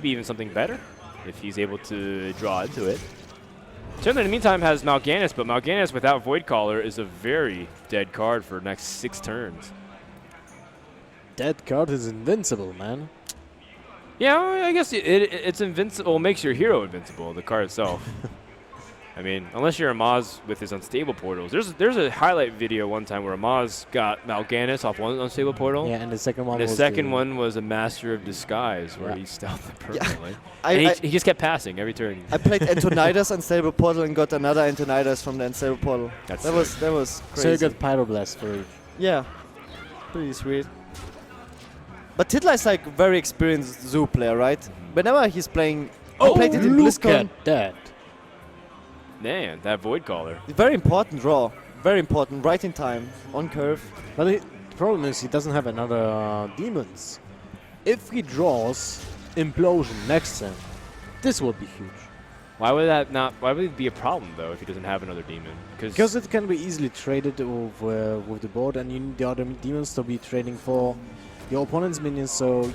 maybe even something better if he's able to draw into it. Certainly, in the meantime, has Mal'Ganis, but Mal'Ganis without Void Caller is a very dead card for the next 6 turns. Dead card is invincible, man. Yeah, I guess it's invincible. Makes your hero invincible, the card itself. I mean, unless you're Amaz with his unstable portals. There's a highlight video one time where Amaz got Mal'Ganis off one unstable portal. Yeah, and the second one was a Master of Disguise, where he stealthed it perfectly. Yeah. He just kept passing every turn. I played Antonidas unstable portal and got another Antonidas from the unstable portal. That was crazy. So you got Pyroblast for it. Yeah, pretty sweet. But Tiddler is like very experienced Zoo player, right? Whenever he's playing, I played it in look BlizzCon. at that. Man, that Void Caller. Very important draw. Very important, right in time, on curve. But the problem is he doesn't have another demons. If he draws Implosion next turn, this will be huge. Why would that not? Why would it be a problem though if he doesn't have another demon? Because it can be easily traded with the board, and you need the other demons to be trading for your opponent's minions, so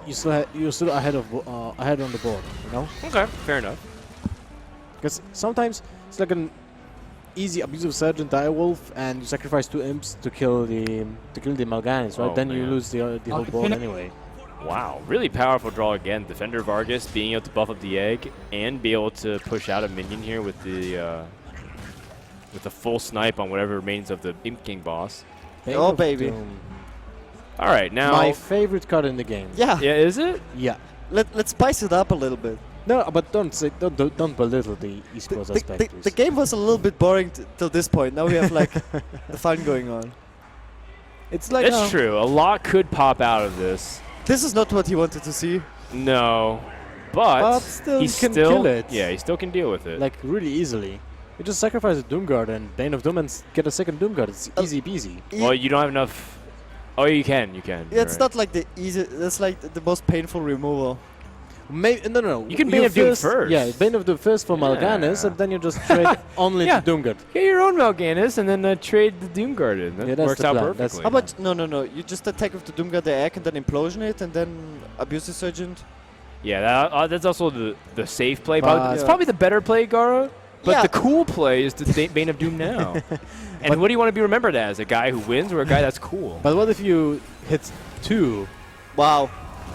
you're still ahead on the board. You know? Okay, fair enough. Because sometimes it's like an easy abusive Sergeant Direwolf, and you sacrifice 2 imps to kill the Mal'Ganis, right? Oh, then man. you lose the whole board anyway. Wow, really powerful draw again. Defender Vargas being able to buff up the egg and be able to push out a minion here with the full snipe on whatever remains of the Imp King boss. Oh baby! All right, now my favorite card in the game. Yeah. Yeah, is it? Yeah. Let's spice it up a little bit. No, but don't belittle the esports aspect. The game was a little bit boring till this point. Now we have like the fun going on. It's like It's true. A lot could pop out of this. This is not what he wanted to see. No, but still he can kill it. Yeah, he still can deal with it. Like really easily. You just sacrifice a Doomguard and Bane of Doom and get a second Doomguard. It's easy peasy. Well, you don't have enough. Oh, you can. Yeah, it's not like the easy. That's like the most painful removal. No. You can Bane of Doom first. Yeah, Bane of Doom first for Mal'Ganis, and then you just trade only Yeah. the Doomguard. Get your own Mal'Ganis and then trade the Doomguard in. That that's works the out plan. perfectly. How about no? You just attack with the Doomguard the egg and then implosion it and then abuse the Sergeant. Yeah, that's also the safe play. But It's probably the better play, Gara. But Yeah. the cool play is the Bane of Doom now. And what do you want to be remembered as? A guy who wins or a guy that's cool? But what if you hit 2? Wow,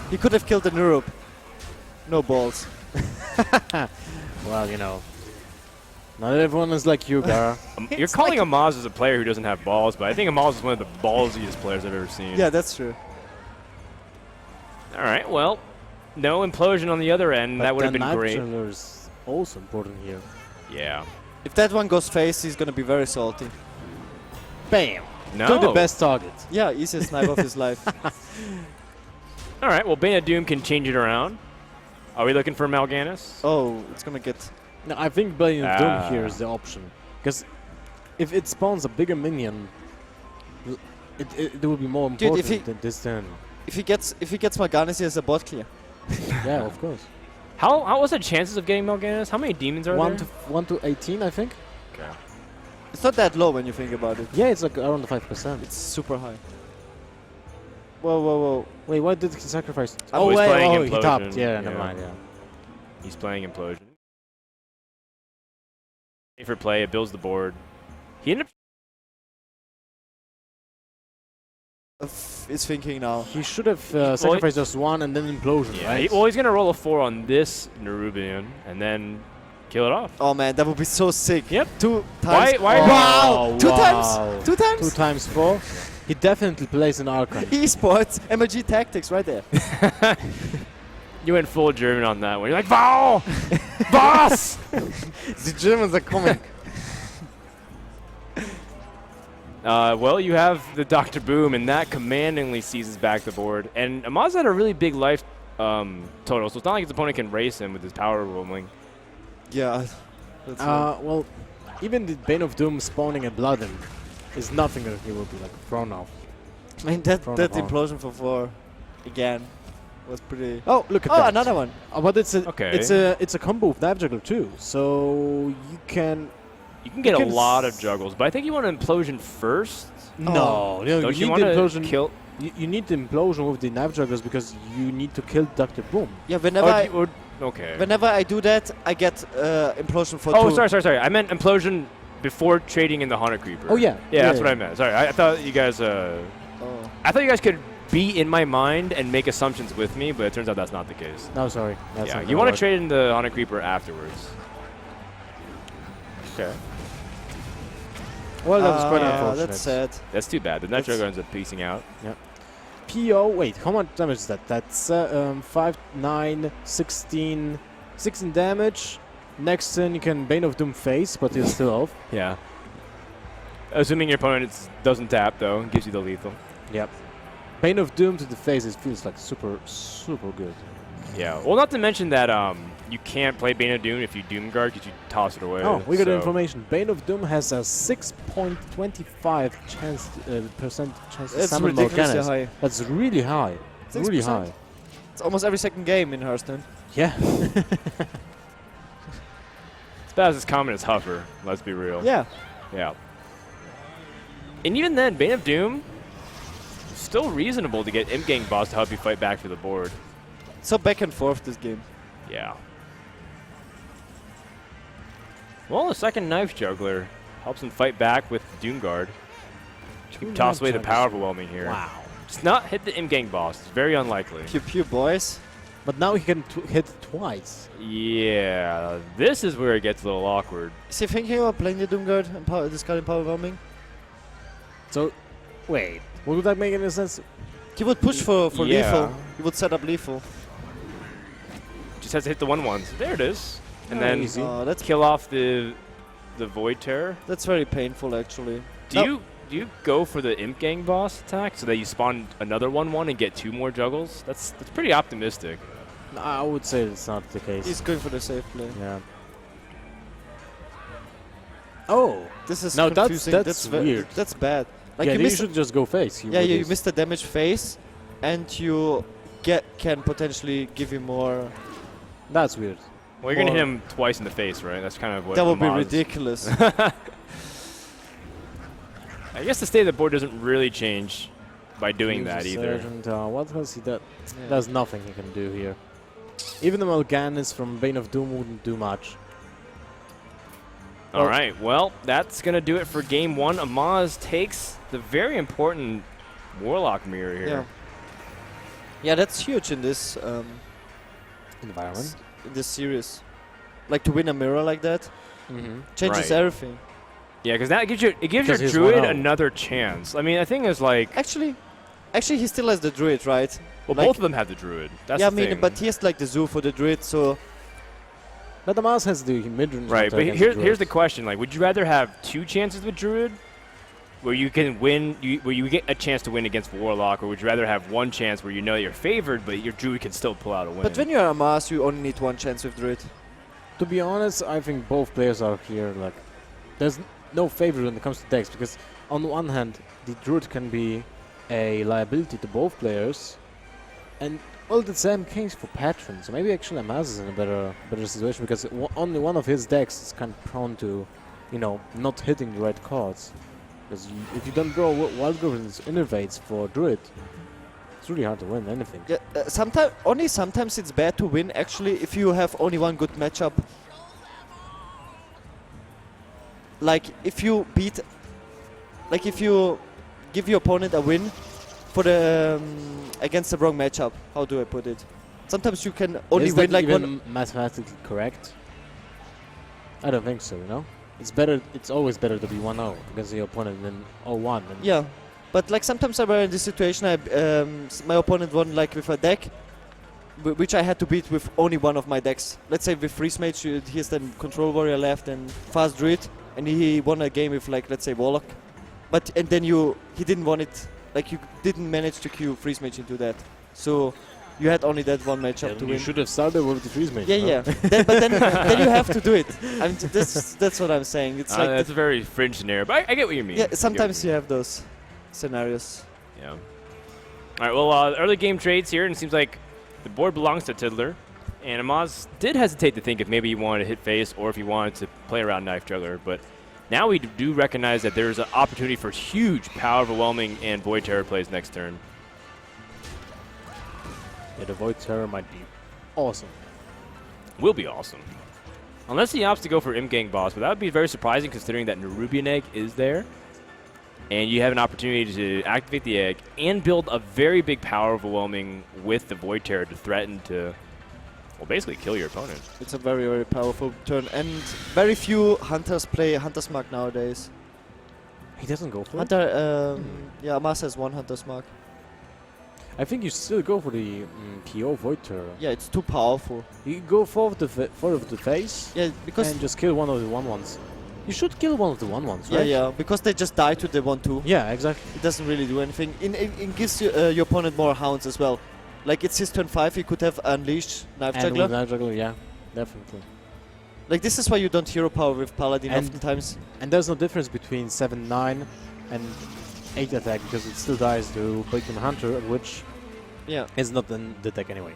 he could have killed the Nurup. No balls. Well, you know. Not everyone is like you, Gara. You're calling Amaz as a player who doesn't have balls, but I think Amaz is one of the ballsiest players I've ever seen. Yeah, that's true. All right, well, no implosion on the other end. But That would have been the great. Night Chandler is also important here. Yeah. If that one goes face, he's gonna be very salty. Bam! No. To the best target. Yeah, easiest snipe of his life. All right, well, Bane of Doom can change it around. Are we looking for Mal'Ganis? Oh, it's gonna get. No, I think Bane of Doom here is the option. Because if it spawns a bigger minion, it will be more important than this turn. If he gets Mal'Ganis, he has a bot clear. Yeah, of course. How was the chances of getting Mal'Ganis? How many demons are there? 1 to 18, I think. Okay. It's not that low when you think about it. Yeah, it's like around the 5%. It's super high. Whoa. Wait, what did he sacrifice? Oh, he's playing he Implosion. tapped. Yeah, never mind. Yeah. He's playing Implosion. For play, it builds the board. He ended up. Is thinking now. He should have sacrificed just 1 and then Implosion, Yeah, right? he's going to roll a 4 on this Nerubian and then kill it off. Oh man, that would be so sick. Yep. 2 times. Why Wow! Oh, 2 wow. times? 2 times? 2 times 4. He definitely plays an Archon. Esports, MLG tactics right there. You went full German on that one. You're like, Wow! Boss! The Germans are coming. Well, you have the Dr. Boom, and that commandingly seizes back the board. And Amaz had a really big life total, so it's not like his opponent can race him with his power rolling. Yeah. That's Well, even the Bane of Doom spawning a Blood Imp is nothing that he will be like thrown off. I mean, that Thrown apart. implosion for 4 again was pretty. Oh, look at Oh, that. another one. But it's a Okay. it's a combo with Knife Juggler too, so you can. You can get You a can lot of juggles, but I think you want an Implosion first. No, Don't you need want the to implosion. kill? You need the implosion with the knife jugglers because you need to kill Dr. Boom. Yeah, whenever Okay. whenever I do that, I get implosion for Oh, 2. sorry. I meant implosion before trading in the Haunted Creeper. Oh, yeah. Yeah, that's what I meant. Sorry, I thought you guys. Oh. I thought you guys could be in my mind and make assumptions with me, but it turns out that's not the case. No, sorry. That's Yeah, not you gonna want to work. trade in the Haunted Creeper afterwards. Okay. Well, that was quite Yeah, unfortunate. that's sad. That's too bad. The Night That's- Juggler ends up piecing out. PO, wait, how much damage is that? That's 5, 9, 16, 16 damage. Next turn you can Bane of Doom face, but he's still off. Yeah. Assuming your opponent doesn't tap, though, gives you the lethal. Yep. Bane of Doom to the face, it feels like super, super good. Yeah. Well, not to mention that you can't play Bane of Doom if you Doom Guard because you toss it away. Oh, we got so- information. Bane of Doom has a 6.25 chance, percent chance to It's summon ridiculously Morganas. high. That's really high. Really 6%. high. It's almost every second game in Hearthstone. Yeah. It's about as common as Huffer, let's be real. Yeah. Yeah. And even then, Bane of Doom, still reasonable to get Imp Gang Boss to help you fight back for the board. So back and forth this game. Yeah. Well, the second Knife Juggler helps him fight back with Doom Guard. Two Toss knife away the juggles. power overwhelming here. Wow. Just not hit the Imp Gang Boss. It's very unlikely. Pew pew boys. But now he can hit twice. Yeah, this is where it gets a little awkward. Is he thinking about playing the Doomguard and discarding power bombing? So, wait. Would that make any sense? He would push for Yeah. lethal. He would set up lethal. Just has to hit the 1/1s. There it is. And Oh, then easy. That's kill off the Void Terror. very painful actually. Do you go for the Imp Gang Boss attack so that you spawn another 1/1 and get 2 more juggles? That's pretty optimistic. I would say it's not the case. He's going for the safe play. Yeah. Oh. This is Now that's- confusing. that's ve- weird. That's bad. Like Yeah, you you missed. should just go face. Yeah, you missed the damage phase, and you can potentially give him more. That's weird. Well, you're going to hit Or- him twice in the face, right? That's kind of what That would be Amaz- ridiculous. I guess the state of the board doesn't really change by doing Use that the either. Sergeant, what has he done? Yeah. There's nothing he can do here. Even the Morganas from Bane of Doom wouldn't do much. All right, well, that's going to do it for game 1. Amaz takes the very important Warlock Mirror here. Yeah. Yeah, that's huge in this Environment. in this series. Like to win a mirror like that Mm-hmm. changes Right. everything. Yeah, because that gives your Because he's druid 1-0. another chance. I mean, the thing is like, Actually, he still has the druid, right? well, like- both of them have the druid. That's yeah, I the mean, thing. but he has like the zoo for the druid, so But the mouse has the mid-range. Right, attack but against here's druids. the question: like, would you rather have 2 chances with druid, where you can win, where you get a chance to win against warlock, or would you rather have 1 chance where you know you're favored, but your druid can still pull out a win? But when you're a Amaz, you only need 1 chance with druid. To be honest, I think both players are here. Like, there's no favor when it comes to decks because, on the one hand, the druid can be a liability to both players, and well, the same case for patrons. So maybe actually Amaz is in a better situation because only one of his decks is kind of prone to, not hitting the right cards. Because if you don't draw Wild Goblins innervates for druid, it's really hard to win anything. Yeah, sometimes it's bad to win actually if you have only 1 good matchup. Like if you give your opponent a win for the against the wrong matchup. How do I put it? Sometimes you can only Is win that like even 1. mathematically correct? I don't think so. It's better. It's always better to be 1-0 against your opponent than 0-1. And Yeah, but like sometimes I were in this situation. My opponent won like with a deck, which I had to beat with only one of my decks. Let's say with Freeze Mage, he has then Control Warrior left and Fast Druid, and he won a game with like let's say Warlock. And then he didn't want it. Like you didn't manage to queue Freeze Mage into that, so you had only that one matchup to you win. should have started with the freeze mage. Yeah, yeah. But then you have to do it. I mean, that's what I'm saying. It's like that's a very fringe scenario, but I get what you mean. yeah. Sometimes you have those scenarios. Yeah. All right. Well, early game trades here, and it seems like the board belongs to Tiddler. And Amaz did hesitate to think if maybe he wanted to hit face or if he wanted to play around Knife Juggler, but now we do recognize that there's an opportunity for huge power overwhelming and Void Terror plays next turn. Yeah, the Void Terror might be awesome. Will be awesome. Unless he opts to go for Im-Gang boss, but that would be very surprising considering that Nerubian egg is there. And you have an opportunity to activate the egg and build a very big power overwhelming with the Void Terror to threaten to, well, basically kill your opponent. It's a very, very powerful turn, and very few hunters play Hunter's Mark nowadays. He doesn't go for it? Hunter, yeah, Amaz has one Hunter's Mark. I think you still go for the PO Void Terror. Yeah, it's too powerful. You go for the face Yeah, because and just kill one of the 1/1s. You should kill one of the 1/1s, yeah, right? yeah, because they just die to the 1/2. Yeah, exactly. It doesn't really do anything. It gives you, your opponent more hounds as well. Like it's his turn 5, he could have unleashed Knife And Juggler. with Knife Juggler, yeah, definitely. Like this is why you don't hero power with Paladin And- oftentimes. And there's no difference between 7/9 and 8 attack because it still dies to Breaking Hunter, which Yeah, is not in the deck anyway.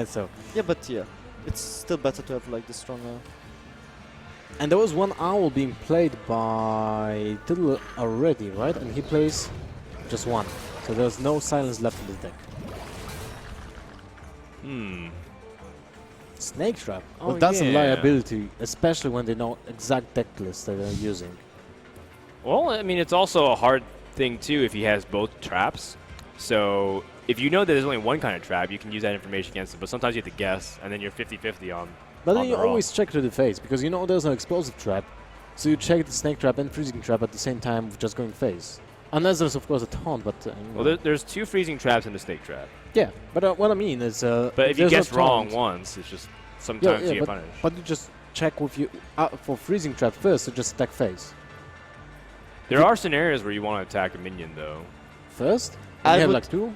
So, yeah, but yeah, it's still better to have like the stronger. and there was one owl being played by Tiddler already, right? And he plays just one. So there's no silence left in the deck. Snake Trap. Well, that's a yeah. liability, especially when they know exact deck list that they're using. Well, I mean, it's also a hard thing, too, if he has both traps. So if you know that there's only one kind of trap, you can use that information against him. But sometimes you have to guess, and then you're 50-50 on. But then on you the roll. always check to the face, because you know there's no explosive trap. So you check the Snake Trap and Freezing Trap at the same time with just going face. Unless there's, of course, a taunt, but... you know. Well, there's 2 freezing traps and a snake trap. Yeah, but what I mean is... But if you there's guess no wrong taunt, once, it's just sometimes you get punished. but you just check with you for Freezing Trap first, so just attack face. There are scenarios where you want to attack a minion, though. First? I You have would- like 2?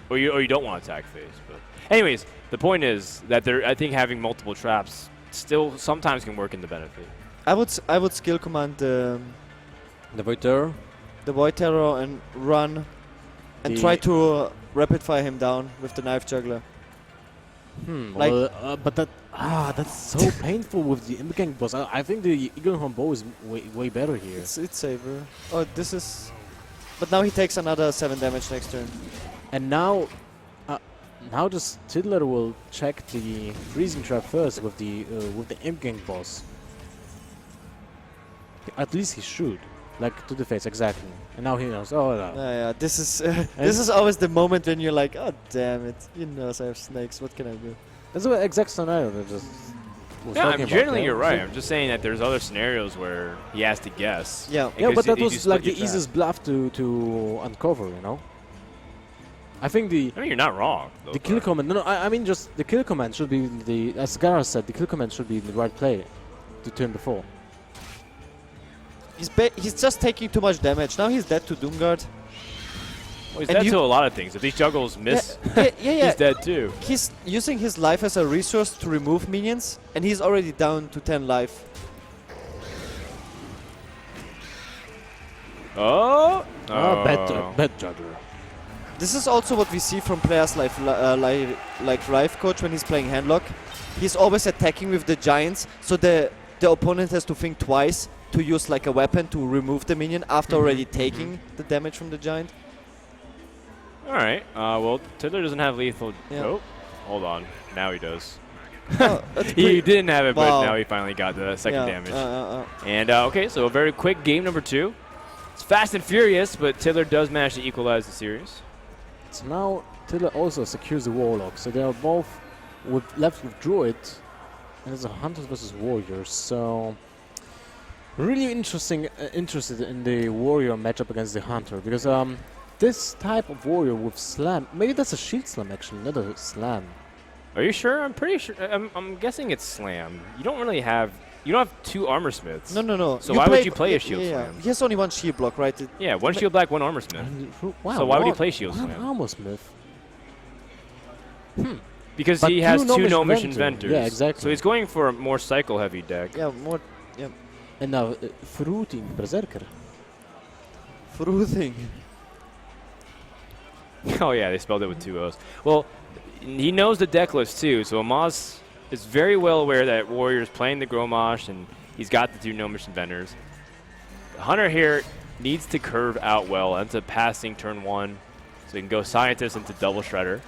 Or you don't want to attack face. But anyways, the point is that I think having multiple traps still sometimes can work in the benefit. I would skill command The Void Terror? the Void Terror and run, and The- try to rapid fire him down with the Knife Juggler. Like- Well, but that's so painful with the Im-Gang boss. I think the Eaglehorn bow is way better here. It's saver. Oh, this is. But now he takes another 7 damage next turn. And now just Tiddler will check the Freezing Trap first with the Imp-Gang boss. At least he should, like to the face exactly. And now he knows. Oh no. Yeah, this is this is always the moment when you're like, oh damn it, you know I have snakes. What can I do? That's the exact scenario that just was Yeah, talking about. generally yeah. you're right. I'm just saying that there's other scenarios where he has to guess. Yeah. Yeah, Because but that you was split like the your trap. easiest bluff to uncover, you know. I think I mean, you're not wrong. the kill command. No, I mean just the kill command should be the, as Gara said, the kill command should be the right play to turn before. He's just taking too much damage. Now he's dead to Doomguard. Well, he's and dead you- to a lot of things. If these juggles miss, Yeah. he's dead too. He's using his life as a resource to remove minions, and he's already down to 10 life. Oh! Bad juggler. This is also what we see from players like Rife Coach when he's playing Handlock. He's always attacking with the giants, so the opponent has to think twice to use like a weapon to remove the minion after already taking the damage from the giant. All right. Well, Tiddler doesn't have lethal. Yeah. Oh, hold on. Now he does. Oh, that's He pretty- didn't have it, but Wow. now he finally got the second yeah, damage. And okay, so a very quick game number 2. It's fast and furious, but Tiddler does manage to equalize the series. So now Tiddler also secures the Warlock, so they are both left with Druid, and it's a Hunters versus Warriors. So really interested in the Warrior matchup against the Hunter, because this type of Warrior with Slam, maybe that's a Shield Slam actually, not a Slam. Are you sure? I'm pretty sure. I'm guessing it's Slam. You don't really have. You don't have 2 armor smiths. No. So why would you play a Shield yeah. Slam? He has only one shield block, right? Yeah, 1 shield black, 1 armor smith. Wow, So why would he one- play Shield one Slam? Armor Smith. Because But he has two 2 Gnomish Gnomish Inventor. Inventors. Yeah, exactly. So he's going for a more cycle-heavy deck. Yeah, more And now Fruiting Berserker. fruiting. Oh yeah, they spelled it with 2 O's. Well, he knows the deck list too, so Amaz is very well aware that Warrior's playing the Gromosh, and he's got the 2 Gnomish Inventors. The Hunter here needs to curve out well, ends up passing turn 1, so he can go Scientist into Double Shredder.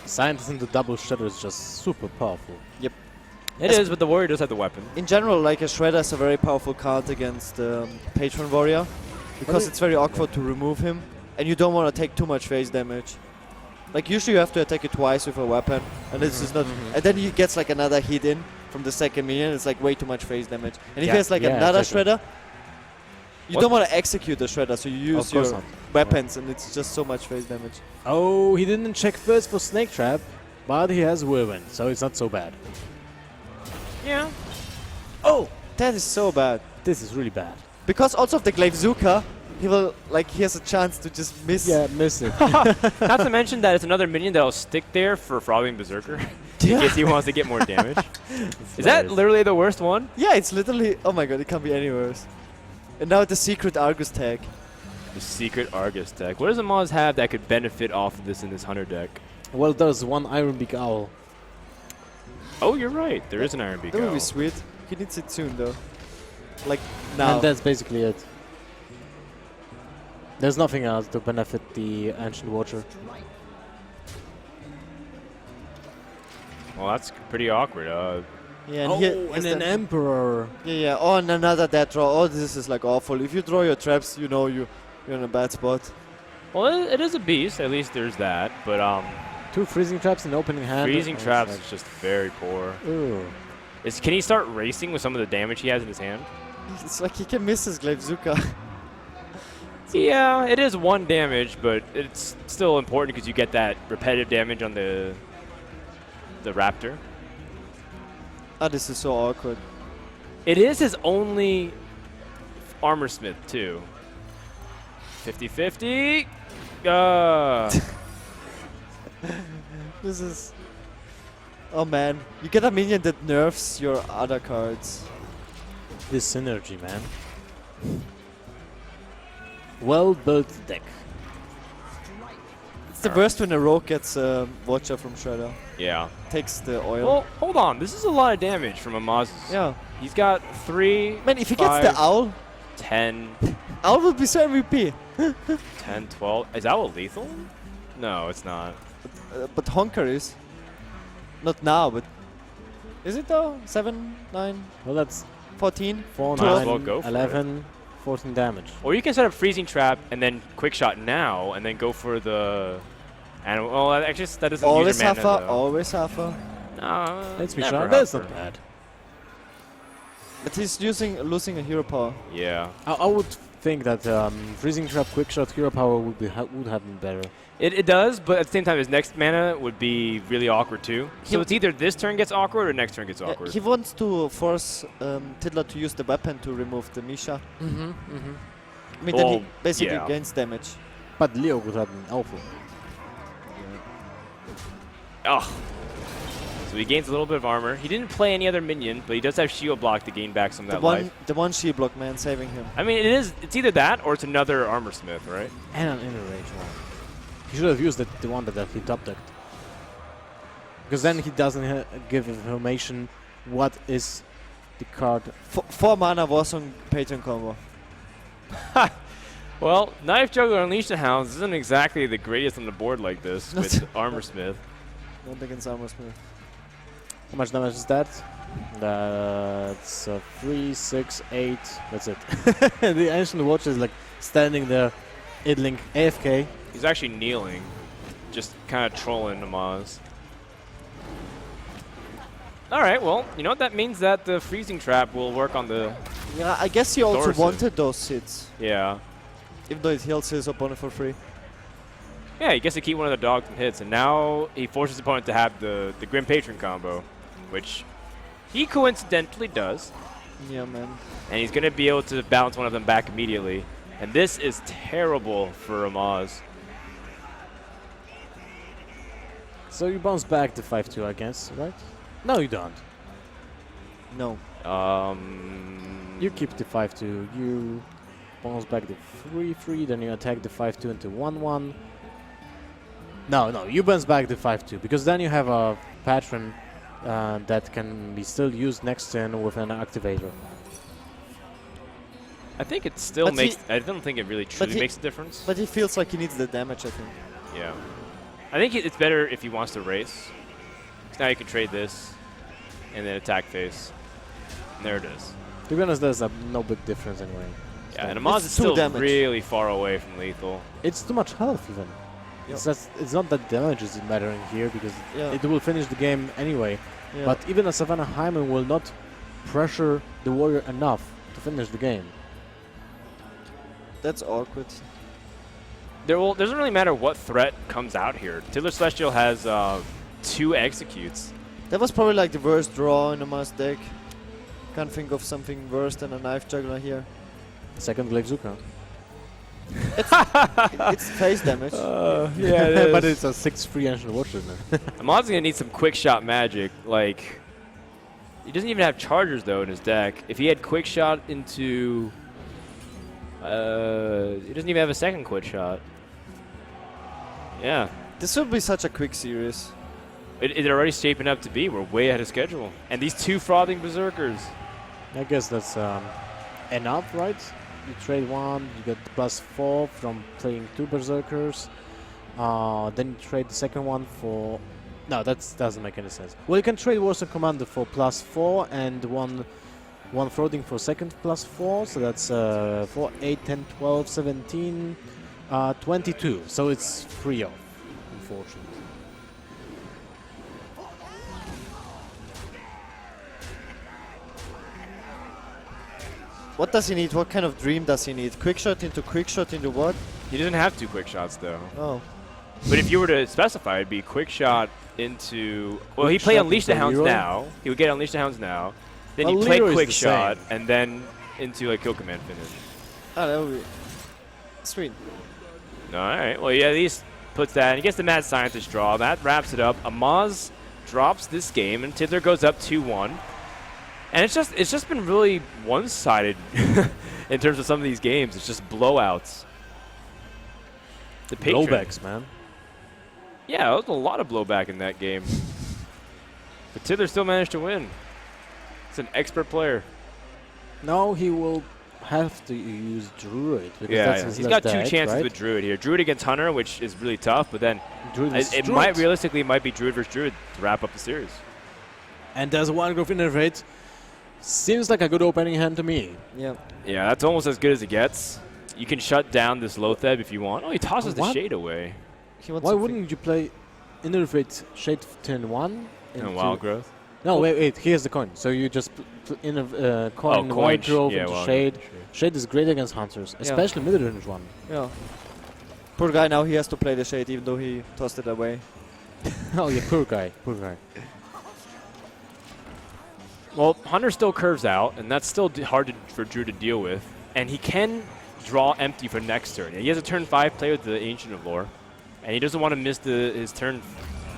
Scientist in the double shredder is just super powerful. It is, but the warrior does have the weapon. In general, like a Shredder is a very powerful card against Patron Warrior because it's very awkward to remove him, and you don't want to take too much phase damage. Like usually you have to attack it twice with a weapon, and this is not. And then he gets like another hit in from the second minion. It's like way too much phase damage. And if he has like another exactly. Shredder, you don't want to execute the Shredder, so you use your not. weapons, and it's just so much phase damage. Oh, he didn't check first for Snake Trap, but he has Whirlwind, so it's not so bad. Yeah. Oh, that is so bad. This is really bad. Because also of the Glaivezuka, he has a chance to just miss. Yeah, miss it. Not to mention that it's another minion that'll stick there for Frothing Berserker in case he wants to get more damage. Is that literally the worst one? Yeah, it's literally. Oh my god, it can't be any worse. And now the secret Argus tag. The secret Argus deck. What does Amaz have that could benefit off of this in this Hunter deck? Well, there's one Iron Beak Owl. Oh, you're right. There is an Iron Beak That would Owl. be sweet. He needs it soon though. Like now. And that's basically it. There's nothing else to benefit the Ancient Watcher. Well, that's pretty awkward. Yeah, and Oh, here and is an the- Emperor. Yeah. Oh, and another dead draw. Oh, this is like awful. If you draw your traps, you know you're in a bad spot. Well, it is a beast. At least there's that. But 2 freezing traps in opening hand. freezing and traps it's is just very poor. like, ooh. Can he start racing with some of the damage he has in his hand? It's like he can miss his Glaivezuka. Yeah, it is 1 damage, but it's still important because you get that repetitive damage on the Raptor. Ah, this is so awkward. It is his only armor smith too. 50-50. This is. Oh man, you get a minion that nerfs your other cards. This synergy, man. Well built deck. It's the worst when a rogue gets a Watcher from Shredder. Yeah. Takes the oil. Well, hold on. This is a lot of damage from Amaz's. Yeah. He's got 3, Man, if he gets the 5, owl, 10, owl would be so MVP. 10, 12. Is Owl lethal? No, it's not. But Honker is. Not now, but. Is it though? 7, 9, Well, that's 14? 4, Might as 9, well go for 11, 14 damage. Or you can set up Freezing Trap and then Quick Shot now and then go for the animal. Oh, actually, that doesn't Always use your mana, Hafa, though. always Hafa. No, Let's be never sure. That's not Hafa. bad. But he's losing a hero power. Yeah. I would think that freezing trap, quick shot, hero power would have been better. It does, but at the same time, his next mana would be really awkward too. So He- it's either this turn gets awkward or next turn gets awkward. He wants to force Tiddler to use the weapon to remove the Misha. I mean, then Well, he basically yeah. gains damage. But Leo would have been awful. Oh. So he gains a little bit of armor. He didn't play any other minion, but he does have shield block to gain back some of that life. The one shield block man saving him. I mean, it's either that or it's another armor smith, right? And an inner range one. He should have used the one that he top decked. Because then he doesn't give information what is the card. 4 mana was on Patron combo. Well, Knife Juggler Unleash the Hounds isn't exactly the greatest on the board like this with armor smith. Not against Armor Smith. How much damage is that? That's 3, 6, 8. That's it. The Ancient Watch is like standing there, idling AFK. He's actually kneeling, just kind of trolling Amaz. All right, well, you know what that means? That the freezing trap will work on the... Yeah, I guess he also Dorset. wanted those hits. Yeah. Even though it heals his opponent for free. Yeah, he gets to keep one of the dogs from hits, and now he forces his opponent to have the Grim Patron combo, which he coincidentally does. Yeah, man. And he's going to be able to bounce one of them back immediately. And this is terrible for Amaz. So you bounce back the 5-2, I guess, right? No, you don't. No. You keep the 5-2. You bounce back the 3-3, then you attack the 5-2 into 1-1. No, you bounce back the 5-2, because then you have a patron that can be still used next turn with an activator. I think it still But makes... I don't think it really truly he- makes a difference. But he feels like he needs the damage, I think. Yeah. I think it's better if he wants to race. 'Cause now you can trade this and then attack face. And there it is. To be honest, there's no big difference anyway. Yeah, and Amaz is It's 2 still damage. really far away from lethal. It's too much health even. Yep. It's not that damage is mattering here because Yeah. it will finish the game anyway. Yeah. But even a Savannah Hyman will not pressure the warrior enough to finish the game. That's awkward. Doesn't really matter what threat comes out here. TiddlerCelestial has 2 executes. That was probably like the worst draw in Amaz deck. Can't think of something worse than a knife juggler here. Second Glaive Zuka. It's face damage. Yeah, But it's a 6-3 ancient watcher. Amaz is gonna need some quick shot magic. Like, he doesn't even have chargers though in his deck. If he had quick shot into, he doesn't even have a second quick shot. Yeah, This would be such a quick series. it already shaping up to be. We're way ahead of schedule, and these 2 frothing berserkers. I guess that's enough, right? You trade 1, you get +4 from playing 2 berserkers. Then you trade the second one for... No, that doesn't make any sense. Well, you can trade Warsaw Commander for +4 and one frothing for second +4. So that's 4, 8, 10, 12, 17, 22. So it's 3 off, unfortunately. What does he need? What kind of dream does he need? Quick shot into what? He doesn't have 2 quick shots though. Oh. But if you were to specify, it'd be quick shot into. Well, Quick he play shot Unleash the into Hounds Leroy? now. He would get Unleash the Hounds now. Then Well, you play Leroy is quick the shot same. and then into a kill command finish. Ah, that would be sweet. All right. Well, yeah, at least puts that. And he gets the Mad Scientist draw. That wraps it up. Amaz drops this game, and Tiddler goes up 2-1. And it's just been really one-sided in terms of some of these games. It's just blowouts. The Patron. Blowbacks, man. Yeah, there was a lot of blowback in that game. But Tiddler still managed to win. It's an expert player. Now he will have to use Druid. Because Yeah, that's yeah. his He's last got 2 deck, chances right? with Druid here. Druid against Hunter, which is really tough, but then Druid is it Druid. might realistically might be Druid versus Druid to wrap up the series. And there's one growth innervate. Seems like a good opening hand to me. Yeah. Yeah, that's almost as good as it gets. You can shut down this Lotheb if you want. Oh, he tosses the What? Shade away. He wants Why something. wouldn't you play innervate Shade turn 1? And Wild Growth. No, wait, here's the coin. So you just coin coin Wild Growth yeah, into Wild Shade. Growth, sure. Shade is great against Hunters, especially mid-range one. Yeah. Poor guy, now he has to play the shade even though he tossed it away. Oh yeah, poor guy, poor guy. Well, Hunter still curves out, and that's still hard for Drew to deal with. And he can draw empty for next turn. He has a turn 5 play with the Ancient of Lore, and he doesn't want to miss his turn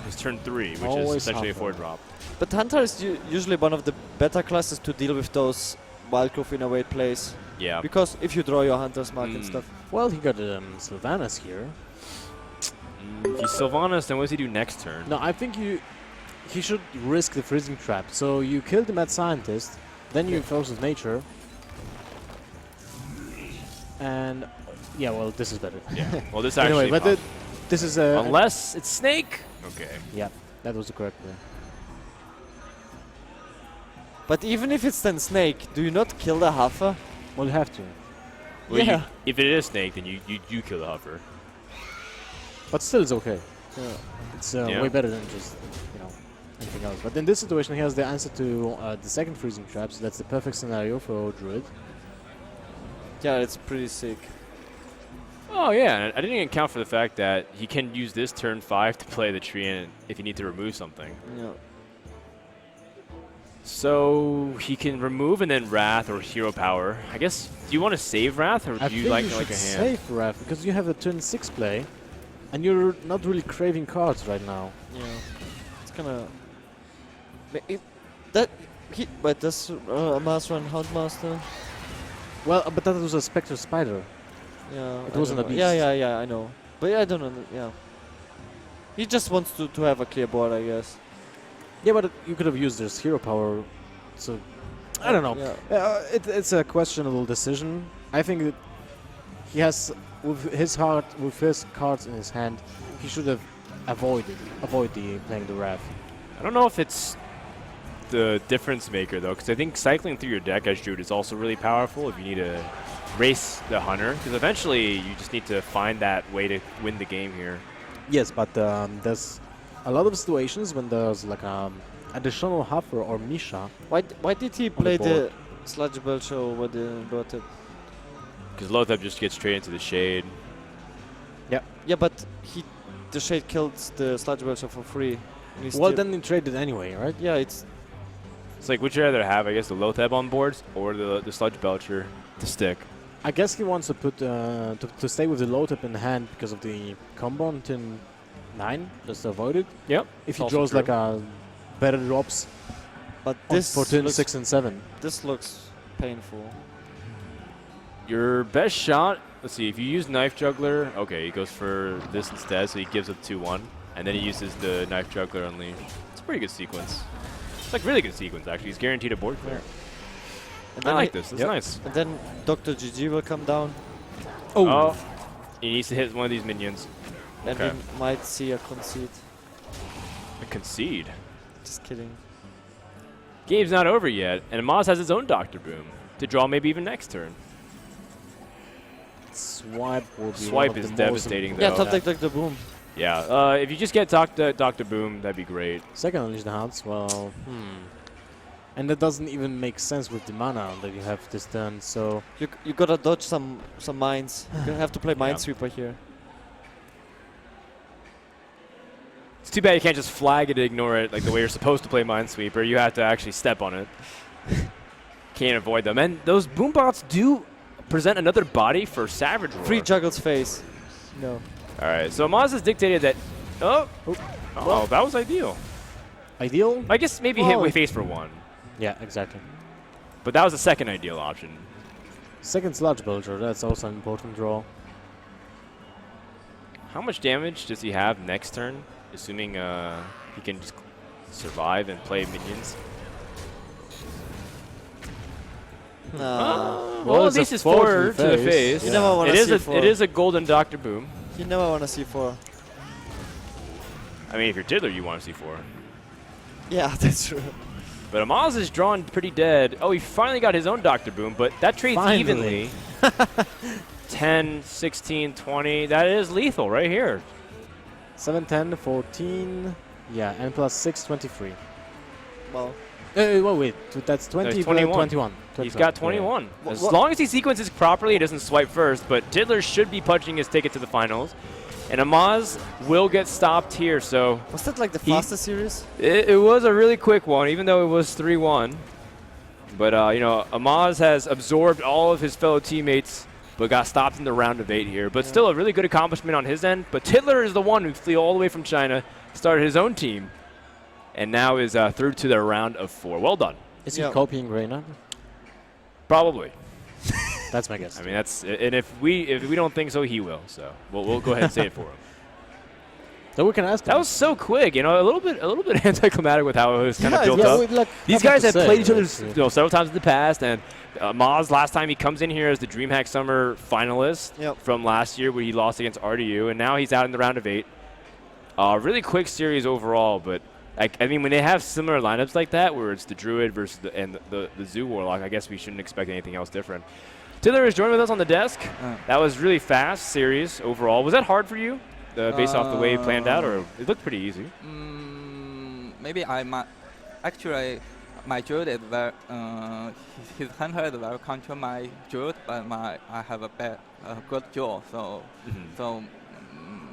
3, which Always is essentially a Hunter. 4-drop. But Hunter is usually one of the better classes to deal with those wild growth innervate plays. Yeah. Because if you draw your Hunter's Mark and stuff. Well, he got Sylvanas here. If he's Sylvanas, then what does he do next turn? No, I think he should risk the freezing trap. So you kill the Mad Scientist, then you force with Nature. And yeah, well, this is better. Yeah. Well, this actually. Anyway, but this is a... unless it's Snake. Okay. Yeah, that was the correct play. But even if it's then Snake, do you not kill the Huffer? Well, you have to. Well, Yeah. if it is Snake, then you kill the Huffer. But still, it's okay. Yeah. It's Yeah. way better than just, anything else. But in this situation, he has the answer to the second freezing trap, so that's the perfect scenario for Druid. Yeah, it's pretty sick. Oh yeah, and I didn't even account for the fact that he can use this turn 5 to play the tree in if you need to remove something. Yeah. So he can remove and then Wrath or Hero Power. I guess, do you want to save Wrath or I do you think like you a should hand? save Wrath, because you have a turn 6 play, and you're not really craving cards right now. Yeah. It's kinda... But does Amaz run Houndmaster? Well, but that was a Spectre Spider. Yeah. It I wasn't don't a know. beast. Yeah, I know. But yeah, I don't know. Yeah. He just wants to have a clear board, I guess. Yeah, but you could have used this Hero Power, so... I don't know. Yeah. It's a questionable decision. I think that he has, with his cards in his hand, he should have avoid the playing the Wrath. I don't know if it's the difference maker though, because I think cycling through your deck as Druid is also really powerful if you need to race the Hunter, because eventually you just need to find that way to win the game here. Yes, but there's a lot of situations when there's like additional Huffer or Misha. Why did he play the Sludge Belcher over the Lothep? Because Lothep just gets straight into the shade. Yeah, but the Shade killed the Sludge Belcher for free. Well, then he traded anyway, right? Yeah, it's like, would you rather have, I guess, the Lothep on boards or the Sludge Belcher to stick? I guess he wants to put to stay with the Lothep in hand because of the combo on turn 9, just to avoid it. Yep. If he draws like a better drops but this for turn looks, 6 and 7. this looks painful. Your best shot, let's see, if you use Knife Juggler, okay, he goes for this instead, so he gives up 2-1, and then he uses the Knife Juggler Unleash. It's a pretty good sequence. It's like really good sequence, actually. He's guaranteed a board clear. And I then like this. It's nice. And then Dr. GG will come down, Oh, he needs to hit one of these minions. and Okay. we might see a concede. A concede. Just kidding. Game's not over yet, and Amaz has his own Dr. Boom to draw maybe even next turn. Swipe will be Swipe one of is the devastating, Yeah, though. top deck Dr. Boom. Yeah, if you just get Dr. Boom, that'd be great. Second Unleash the Hounds, well, and that doesn't even make sense with the mana that you have this turn, so... You gotta dodge some mines. You're gonna have to play Minesweeper here. It's too bad you can't just flag it and ignore it like the way you're supposed to play Minesweeper. You have to actually step on it. Can't avoid them. And those Boombots do present another body for Savage Roar. Free Juggle's face. No. All right, so Amaz has dictated that... Oh, that was ideal. Ideal? I guess maybe hit with face for 1. Yeah, exactly. But that was the second ideal option. Second Sludge Belcher, that's also an important draw. How much damage does he have next turn, assuming he can just survive and play minions? Nah. Well, at least it's 4 to the face. You never wanna see 4. It is a golden Dr. Boom. You never wanna see 4. I mean, if you're Tiddler, you want to see 4. Yeah, that's true. But Amaz is drawn pretty dead. Oh, he finally got his own Dr. Boom, but that trades Finally. evenly. 10, 16, 20. That is lethal right here. 7, 10, 14, yeah, and plus 6, 23. Well, Well, wait, that's 20, No, 21. 21. He's got 21. Yeah. As long as he sequences properly, he doesn't swipe first, but Tiddler should be punching his ticket to the finals. And Amaz will get stopped here, so... was that like the fastest series? It was a really quick one, even though it was 3-1. But, you know, Amaz has absorbed all of his fellow teammates, but got stopped in the round of 8 here. But still a really good accomplishment on his end. But Tiddler is the one who flew all the way from China, started his own team, and now is through to the round of 4. Well done. Is he copying Reina? Probably. That's my guess. I mean, that's... And if we don't think so, he will. So we'll go ahead and say it for him. So we can ask That him. was so quick, you know, a little bit anticlimactic with how it was kind of built yeah, up. like, These nothing guys to have say, played each other right? several times in the past, and Maz, last time he comes in here as the DreamHack Summer finalist from last year where he lost against RDU, and now he's out in the round of 8. Really quick series overall, but I mean, when they have similar lineups like that, where it's the Druid versus the Zoo Warlock, I guess we shouldn't expect anything else different. Tiddler is joining with us on the desk. That was really fast series overall. Was that hard for you, based off the way it planned out, or it looked pretty easy? Maybe I might. Actually, my Druid is very. His hunter is very control my Druid, but I have a good draw. So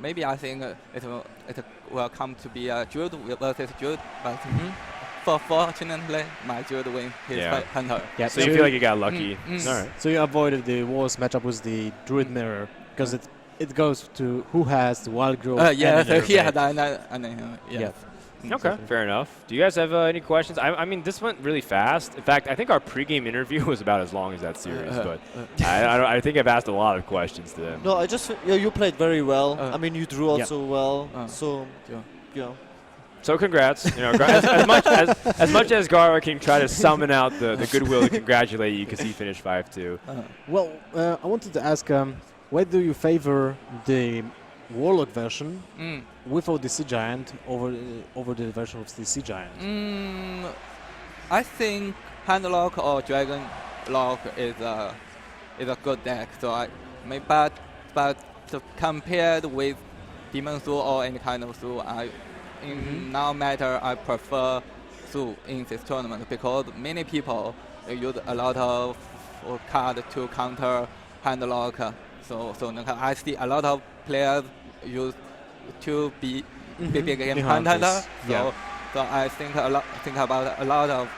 maybe I think it will come to be a Druid versus Druid, but fortunately, my Druid win his hunter. Yeah, so you feel like you got lucky. All right. So you avoided the worst matchup with the Druid Mirror because it goes to who has the Wild Growth. Yeah, and the yeah. Okay, fair enough. Do you guys have any questions? I mean, this went really fast. In fact, I think our pregame interview was about as long as that series, but I think I've asked a lot of questions to them. No, you played very well. I mean, you drew also well. So, you know. So congrats. You know, as much as Gara can try to summon out the goodwill to congratulate you because he finished 5-2. Well, I wanted to ask, why do you favor the Warlock version Mm. without the Sea Giant over the version with the Sea Giant? I think Handlock or Dragon Lock is a good deck. So but compared with Demon Soul or any kind of Soul, no matter I prefer Soul in this tournament because many people use a lot of card to counter Handlock. So I see a lot of players use to be big game hunter. Yeah. So I think about a lot of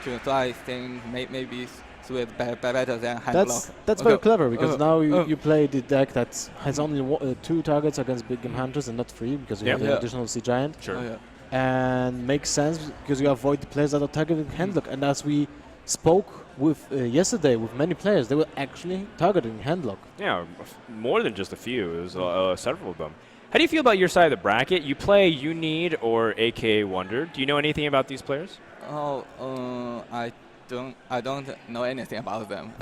tunes. So I think maybe Soul is better than Handlock. That's very clever because now you play the deck that has only 2 targets against big game hunters and not 3 because you have the additional Sea Giant. Sure. And makes sense because you avoid the players that are targeting Handlock. And as we spoke with yesterday with many players, they were actually targeting Handlock. Yeah, more than just a few. It was several of them. How do you feel about your side of the bracket? You play You Need or AKA Wonder. Do you know anything about these players? I don't know anything about them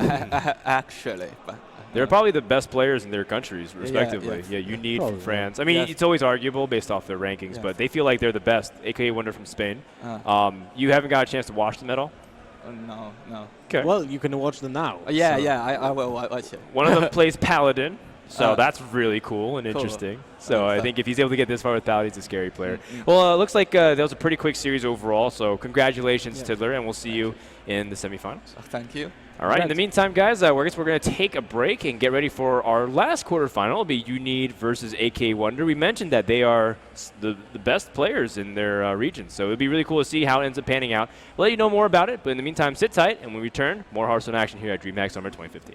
actually, but They're probably the best players in their countries, respectively. yeah. You Need Probably, from France. I mean, Yes. it's always arguable based off their rankings, Yes. but they feel like they're the best. AKA Wonder from Spain. You haven't got a chance to watch them at all? no. Okay. Well, you can watch them now. Yeah, so- I will watch it. One of them plays Paladin, so Uh, that's really cool and cool. interesting. So I so- think if he's able to get this far with Paladin, he's a scary player. Well, it looks like that was a pretty quick series overall, so congratulations, Tiddler, and we'll see you in the semifinals. Thank you. All right. In the meantime, guys, I guess we're going to take a break and get ready for our last quarterfinal. It'll be You Need versus AK Wonder. We mentioned that they are the best players in their region, so it'll be really cool to see how it ends up panning out. We'll let you know more about it, but in the meantime, sit tight, and when we return, more Hearthstone action here at DreamHack Summer 2015.